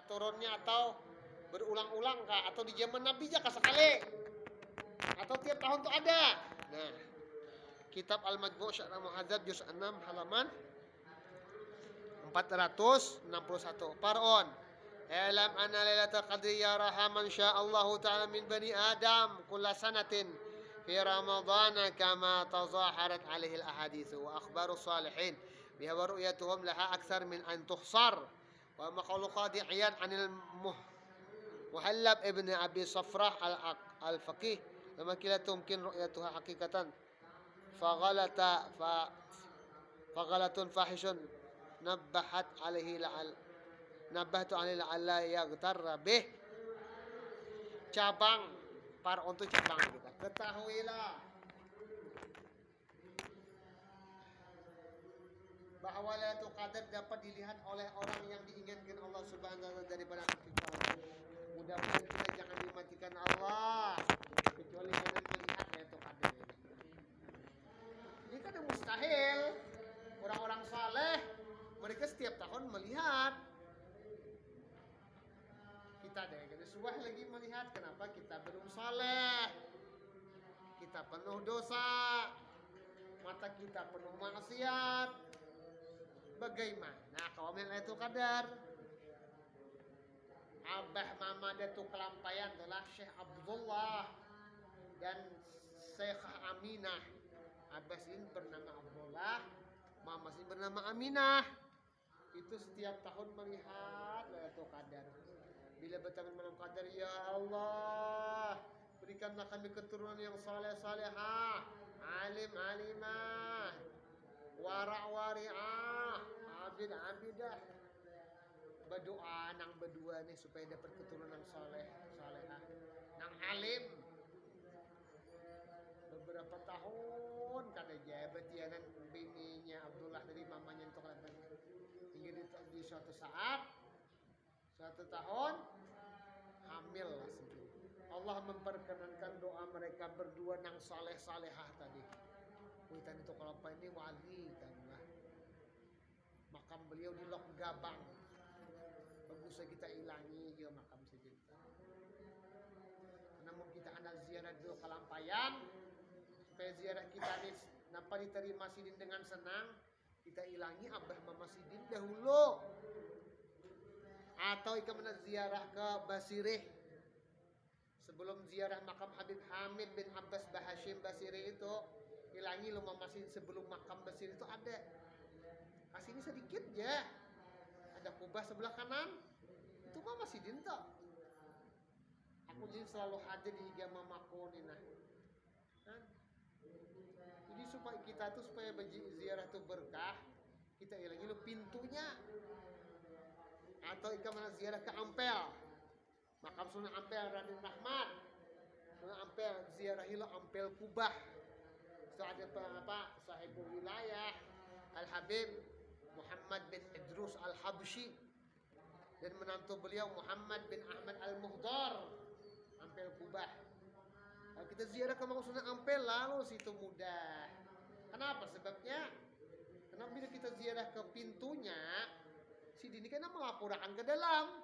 turunnya atau berulang-ulang kah? Atau di zaman Nabi aja kah sekali? Atau tiap tahun tuh ada? Nah, kitab Al-Majmu' Syarah Muhadzab juz 6 halaman 461. Far'un. Alam anna lailatul qadri yaraha man sya'allahu ta'ala min bani Adam kulla sanatin fi Ramadhan kama tazaharat alaihi al-ahadits wa akhbaru salihin biha wa ru'yatuhum laha akthar min an tuhsar wa maqalu qadi Iyad anil Muhallab ibn Abi Safrah al-Faqih lama kila tumkin ru'yatuha haqiqatan faghalatun fahishun nabbahtu alaihi la'alla yaghtarra bih. Cabang Far'un itu cabang kita. Ketahuilah bahwa Lailatul Qadar dapat dilihat oleh orang yang diinginkan Allah Subhanahu wa taala daripada kecuali. Mudah-mudahan kita jangan dimatikan Allah kecuali dengan melihat Lailatul Qadar ini. Ini kan mustahil. Orang-orang saleh mereka setiap tahun melihat. Kita dari subuh lagi melihat, kenapa kita belum saleh? Kita penuh dosa, mata kita penuh maksiat. Bagaimana kalau Lailatul Qadar? Abah mama Datuk Kelampayan adalah Syekh Abdullah dan Syekhah Aminah. Abah ini bernama Abdullah, mama ini bernama Aminah. Itu setiap tahun melihat Lailatul Qadar. Bila bertemu malam qadar, ya Allah, berikanlah kami keturunan yang saleh-salehah, alim-alimah, wara'-wari'ah, abid-abidah. Berdoa nang berdua nih supaya dapat keturunan saleh-salehah, nang alim. Beberapa tahun kada jabat yanan bininya Abdullah dari mamanya untuk hingga di suatu saat satu tahun hamil langsung. Allah memperkenankan doa mereka berdua nang saleh-salehah tadi. Witan itu kalau apa ini wali kan lah. Makam beliau di Lok Gabang. Bagus kita ilangi dia makam sejuta. Namun kita hendak ziarah dulu Kalampayan supaya ziarah kita ini nampak diterima sidin dengan senang. Kita ilangi abah mama sidin dahulu. Atau ikan ziarah ke Basirih sebelum ziarah makam Habib Hamid bin Abbas Bahashim Basirih itu ilangi lu mamasin sebelum makam Basirih itu ada kasih ini sedikit ya, ada kubah sebelah kanan itu mama sidin toh. Aku jadi selalu hadir di higa mamaku nih nah. Jadi supaya kita tuh supaya ziarah tuh berkah kita ilangi lu pintunya. Atau ikan mana ziarah ke Ampel makam Sunan Ampel Raden Rahmat, Sunan Ampel ziarah hilo Ampel Kubah. Itu ada apa sahibul wilayah Al Habib Muhammad bin Idrus Al Habsyi dan menantu beliau Muhammad bin Ahmad Al Muhdar Ampel Kubah. Kalau kita ziarah ke makam Sunan Ampel lalu situ mudah. Kenapa sebabnya? Karena bila kita ziarah ke pintunya si Dini kena melaporkan ke dalam.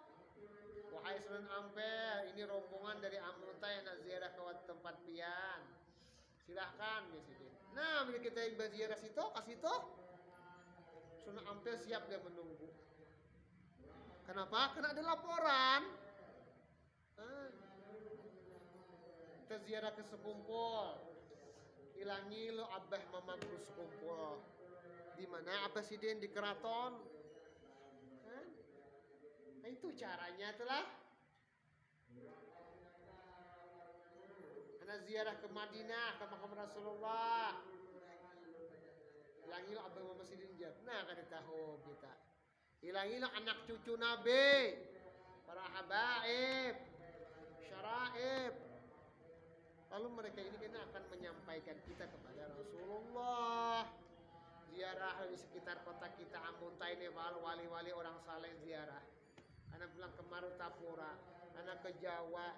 Wahai Sunan Ampel, ini rombongan dari Amunta yang nak ziarah ke tempat pian. Silahkan ya Sidin. Nah, bila kita ziarah situ, kasih itu Sunan Ampel siap dia menunggu. Kenapa? Karena ada laporan. Kita ziarah ke sekumpul. Ilangi lo abah mama guru sekumpul. Di mana Abah Sidin di keraton. Nah, itu caranya itulah. Karena ziarah ke Madinah, ke makam Rasulullah. Ilangilah abang mama sidin jat. Nah, kada tahu kita. Ilangilah anak cucu Nabi, para habaib, syaraib. Lalu mereka ini kena akan menyampaikan kita kepada Rasulullah. Ziarah di sekitar kota kita Amunta ini wali-wali orang saleh ziarah. Anak pulang ke Marutapura, anak ke Jawa,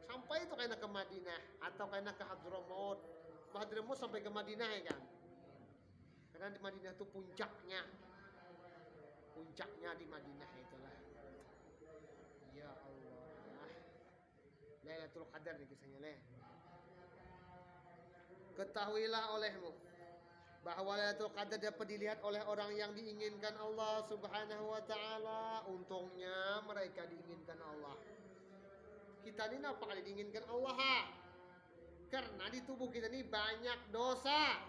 sampai itu kena ke Madinah atau kena ke Hadramaut. Hadramaut sampai ke Madinah ya kan? Karena di Madinah itu puncaknya di Madinah itulah. Lailatul Qadar nih kisahnya leh. Ketahuilah olehmu bahwa Lailatul Qadar dapat dilihat oleh orang yang diinginkan Allah Subhanahu wa taala. Untungnya mereka diinginkan Allah. Kita ini apa kali diinginkan Allah? Karena di tubuh kita ini banyak dosa.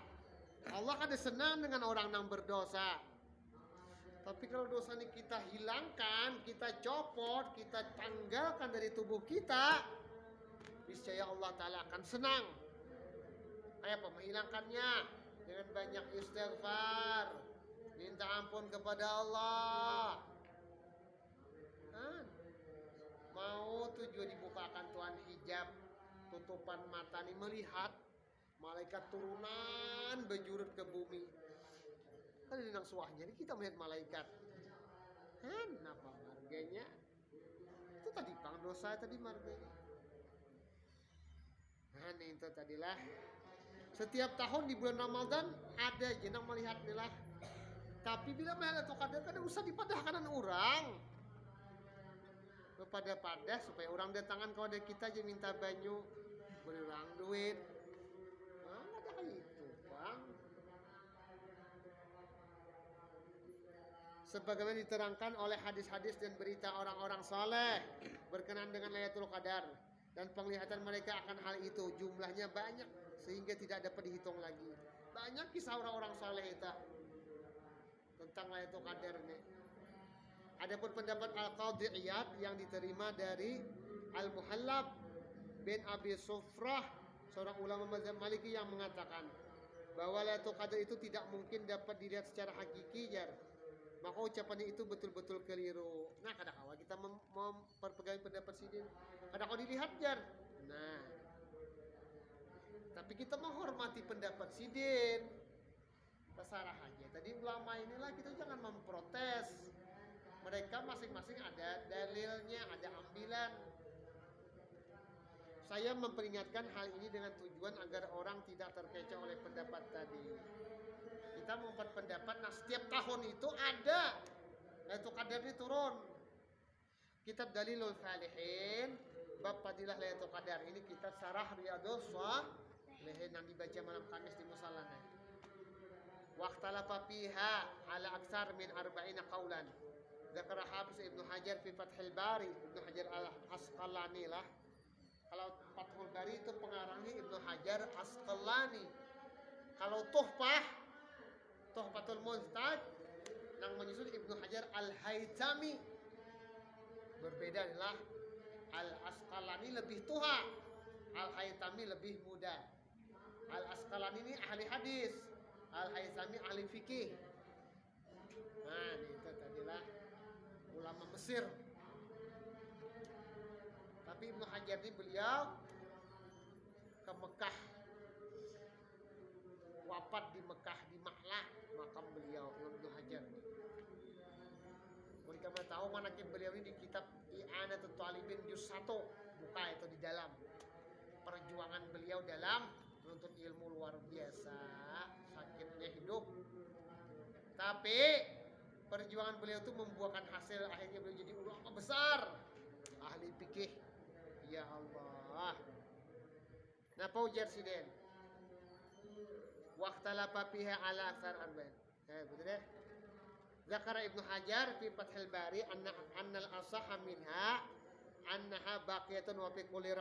Allah kan senang dengan orang yang berdosa. Tapi kalau dosa ini kita hilangkan, kita copot, kita tanggalkan dari tubuh kita, niscaya Allah Ta'ala akan senang. Apa menghilangkannya? Dengan banyak istighfar, minta ampun kepada Allah. Mau tujuan dibukakan Tuhan hijab, tutupan mata ini melihat malaikat turunan berjurut ke bumi. Kan di nang suahnya ini kita melihat malaikat. Napa marganya? Itu tadi pang dosa tadi marganya. Itu tadilah. Setiap tahun di bulan Ramadan ada jenang melihat nilah. Tapi bila Lailatul Qadar kan usah dipadahkan orang. Pada supaya orang datangan kepada kita aja minta banyu, beri orang duit. Ada kayak itu, Bang. Sebagaimana diterangkan oleh hadis-hadis dan berita orang-orang saleh berkenaan dengan Lailatul Qadar dan penglihatan mereka akan hal itu, jumlahnya banyak sehingga tidak dapat dihitung lagi. Banyak kisah orang-orang saleh itu tentang Lailatul Qadar ini. Adapun pendapat Al-Qadhi Iyad yang diterima dari Al-Muhallab bin Abi Sufrah, seorang ulama mazhab Maliki, yang mengatakan bahwa Lailatul Qadar itu tidak mungkin dapat dilihat secara hakiki, jar. Maka ucapannya itu betul-betul keliru. Nah, kadang-kadang kita memperpegang pendapat sidin, kadang-kadang dilihat, jar. Nah, tapi kita menghormati pendapat sidin. Terserah aja. Tadi ulama inilah kita jangan memprotes. Mereka masing-masing ada dalilnya, ada ambilan. Saya memperingatkan hal ini dengan tujuan agar orang tidak terkecoh oleh pendapat tadi. Kita membuat pendapat, nah setiap tahun itu ada Lailatul Qadar ini turun. Kitab Dalilul Falihin bab Fadilah Lailatul Qadar ini kita sarah Riyadhus Shalihin yang dibaca malam Kamis di musallana. Waqtalafa fiha ala aksar min 40 qaulan. Dzakara Hafiz Ibnu Hajar fi Fathul Bari, Ibnu Hajar Al-Asqalani lah. Kalau Fathul Bari itu pengarangnya Ibnu Hajar Asqalani. Kalau Tuhfatul Mustad yang menyusun Ibnu Hajar Al-Haytami. Berbeda adalah Al-Asqalani lebih tua, Al-Haytami lebih muda. Al-Asqalani ini ahli hadis, Al-Haytami ahli fikih. Nah, itu tadilah ulama Mesir. Tapi Ibnu Hajar ini beliau ke Mekah, wafat di Mekah di Ma'lah makam beliau Ibnu Hajar. Boleh kamu tahu manaqib beliau ini di kitab I'anatul Talibin juz 1, buka itu di dalam. Perjuangan beliau dalam menuntut ilmu luar biasa, sakitnya hidup. Tapi perjuangan beliau itu membuahkan hasil, akhirnya beliau jadi ulama besar, ahli fikih. Ya Allah. Napa ujar siden? Waqtalafa fiha ala aksar arba'in. Betul deh. Zakara Ibnu Hajar fi Fathul Bari anna al-asahha minha annaha baqiyatun wa fi kulli